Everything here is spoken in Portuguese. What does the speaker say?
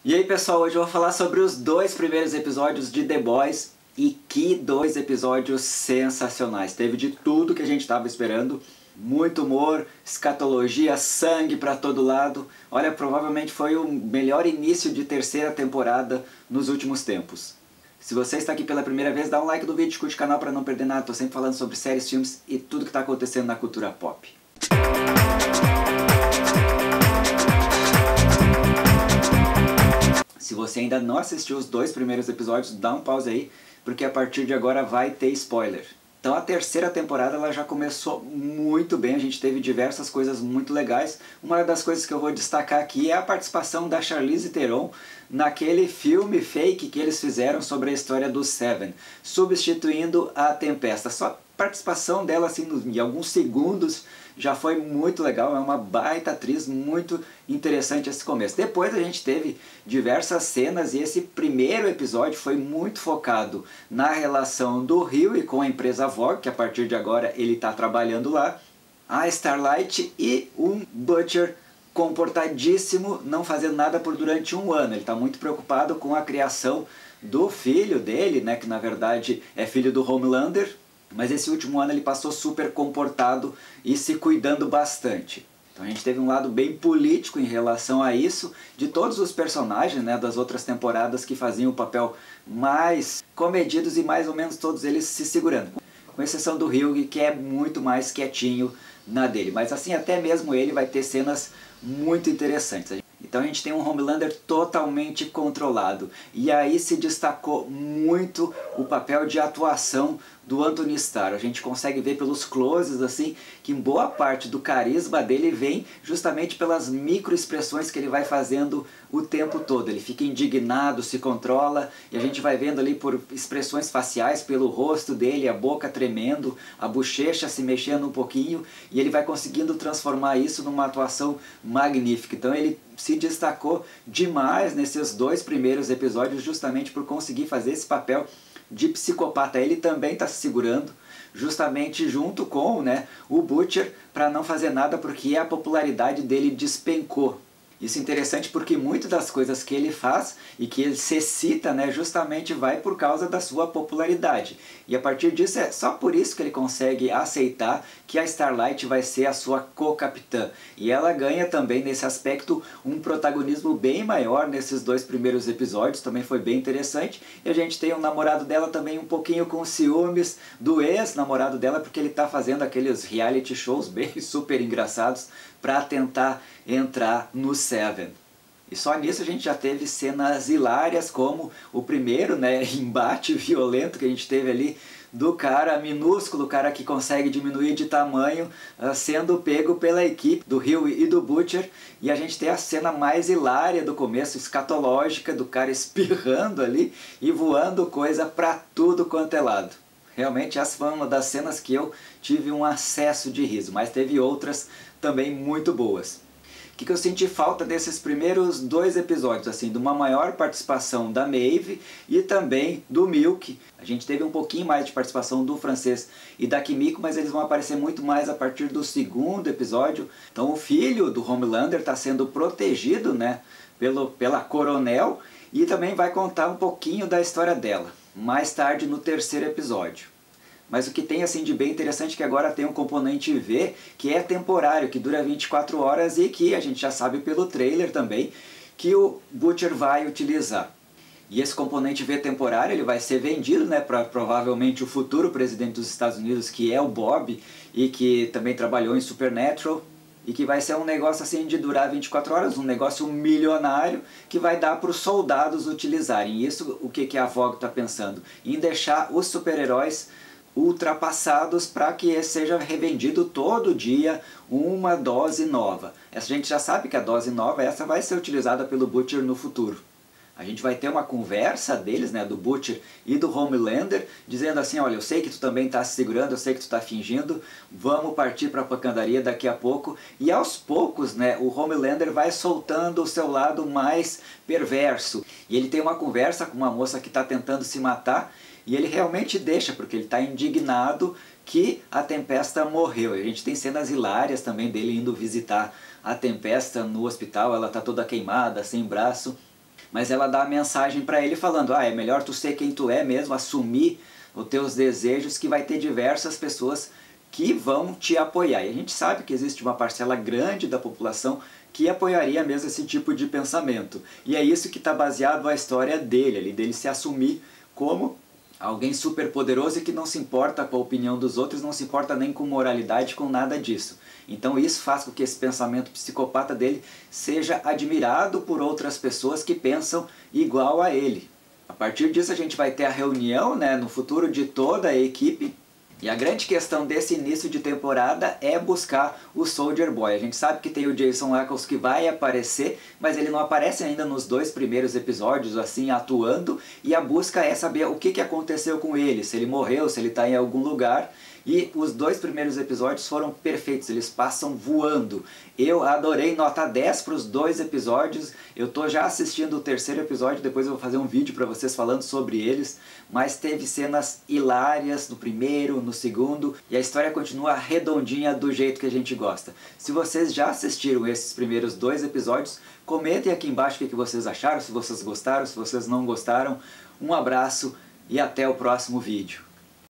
E aí pessoal, hoje eu vou falar sobre os dois primeiros episódios de The Boys. E que dois episódios sensacionais. Teve de tudo que a gente estava esperando. Muito humor, escatologia, sangue para todo lado. Olha, provavelmente foi o melhor início de terceira temporada nos últimos tempos. Se você está aqui pela primeira vez, dá um like no vídeo, curte o canal para não perder nada. Estou sempre falando sobre séries, filmes e tudo que está acontecendo na cultura pop. Se você ainda não assistiu os dois primeiros episódios, dá um pause aí, porque a partir de agora vai ter spoiler. Então a terceira temporada ela já começou muito bem, a gente teve diversas coisas muito legais. Uma das coisas que eu vou destacar aqui é a participação da Charlize Theron naquele filme fake que eles fizeram sobre a história do Seven, substituindo a Tempesta. Só a participação dela assim, em alguns segundos já foi muito legal, é uma baita atriz, muito interessante esse começo. Depois a gente teve diversas cenas e esse primeiro episódio foi muito focado na relação do Hughie com a empresa Vogue, que a partir de agora ele está trabalhando lá, a Starlight e um Butcher comportadíssimo, não fazendo nada por durante um ano. Ele está muito preocupado com a criação do filho dele, né, que na verdade é filho do Homelander, mas esse último ano ele passou super comportado e se cuidando bastante. Então a gente teve um lado bem político em relação a isso, de todos os personagens, né, das outras temporadas que faziam o papel mais comedidos e mais ou menos todos eles se segurando. Com exceção do Hughie, que é muito mais quietinho na dele. Mas assim, até mesmo ele vai ter cenas muito interessantes. Então a gente tem um Homelander totalmente controlado. E aí se destacou muito o papel de atuação do Anthony Starr. A gente consegue ver pelos closes assim que boa parte do carisma dele vem justamente pelas microexpressões que ele vai fazendo o tempo todo. Ele fica indignado, se controla, e a gente vai vendo ali por expressões faciais, pelo rosto dele, a boca tremendo, a bochecha se mexendo um pouquinho, e ele vai conseguindo transformar isso numa atuação magnífica. Então ele se destacou demais nesses dois primeiros episódios justamente por conseguir fazer esse papel de psicopata. Ele também está se segurando justamente junto com, né, o Butcher para não fazer nada porque a popularidade dele despencou. Isso é interessante porque muitas das coisas que ele faz e que ele se cita, né, justamente vai por causa da sua popularidade. E a partir disso é só por isso que ele consegue aceitar que a Starlight vai ser a sua co-capitã. E ela ganha também nesse aspecto um protagonismo bem maior nesses dois primeiros episódios, também foi bem interessante. E a gente tem o namorado dela também um pouquinho com ciúmes do ex-namorado dela, porque ele está fazendo aqueles reality shows bem super engraçados para tentar entrar no Seven. E só nisso a gente já teve cenas hilárias, como o primeiro, né, embate violento que a gente teve ali do cara minúsculo, o cara que consegue diminuir de tamanho, sendo pego pela equipe do Hughie e do Butcher. E a gente tem a cena mais hilária do começo, escatológica, do cara espirrando ali e voando coisa pra tudo quanto é lado. Realmente essa foi uma das cenas que eu tive um acesso de riso, mas teve outras também muito boas. O que eu senti falta desses primeiros dois episódios, assim, de uma maior participação da Maeve e também do Milk. A gente teve um pouquinho mais de participação do Francês e da Kimiko, mas eles vão aparecer muito mais a partir do segundo episódio. Então o filho do Homelander está sendo protegido, né, pela Coronel, e também vai contar um pouquinho da história dela, mais tarde no terceiro episódio. Mas o que tem assim de bem interessante é que agora tem um componente V, que é temporário, que dura 24 horas e que a gente já sabe pelo trailer também, que o Butcher vai utilizar. E esse componente V temporário ele vai ser vendido, né, para provavelmente o futuro presidente dos Estados Unidos, que é o Bob, e que também trabalhou em Supernatural, e que vai ser um negócio assim de durar 24 horas, um negócio milionário que vai dar para os soldados utilizarem. E isso o que a Vogue está pensando? Em deixar os super-heróis ultrapassados para que seja revendido todo dia uma dose nova. Essa a gente já sabe que a dose nova essa vai ser utilizada pelo Butcher no futuro. A gente vai ter uma conversa deles, né, do Butcher e do Homelander, dizendo assim, olha, eu sei que tu também está se segurando, eu sei que tu está fingindo, vamos partir para a pancadaria daqui a pouco. E aos poucos, né, o Homelander vai soltando o seu lado mais perverso. E ele tem uma conversa com uma moça que está tentando se matar, e ele realmente deixa, porque ele está indignado que a Tempesta morreu. E a gente tem cenas hilárias também dele indo visitar a Tempesta no hospital, ela está toda queimada, sem braço. mas ela dá a mensagem para ele falando, é melhor tu ser quem tu é mesmo, assumir os teus desejos, que vai ter diversas pessoas que vão te apoiar. E a gente sabe que existe uma parcela grande da população que apoiaria mesmo esse tipo de pensamento. E é isso que está baseado a história dele, dele se assumir como alguém super poderoso e que não se importa com a opinião dos outros, não se importa nem com moralidade, com nada disso. Então isso faz com que esse pensamento psicopata dele seja admirado por outras pessoas que pensam igual a ele. A partir disso a gente vai ter a reunião, né, no futuro, de toda a equipe. E a grande questão desse início de temporada é buscar o Soldier Boy. A gente sabe que tem o Jason Ackles que vai aparecer, mas ele não aparece ainda nos 2 primeiros episódios, assim, atuando. E a busca é saber o que aconteceu com ele, se ele morreu, se ele está em algum lugar. E os 2 primeiros episódios foram perfeitos, eles passam voando. Eu adorei, nota 10 para os 2 episódios. Eu estou já assistindo o 3º episódio, depois eu vou fazer um vídeo para vocês falando sobre eles. Mas teve cenas hilárias no primeiro, no segundo, e a história continua redondinha do jeito que a gente gosta. Se vocês já assistiram esses primeiros 2 episódios, comentem aqui embaixo o que vocês acharam, se vocês gostaram, se vocês não gostaram. Um abraço e até o próximo vídeo.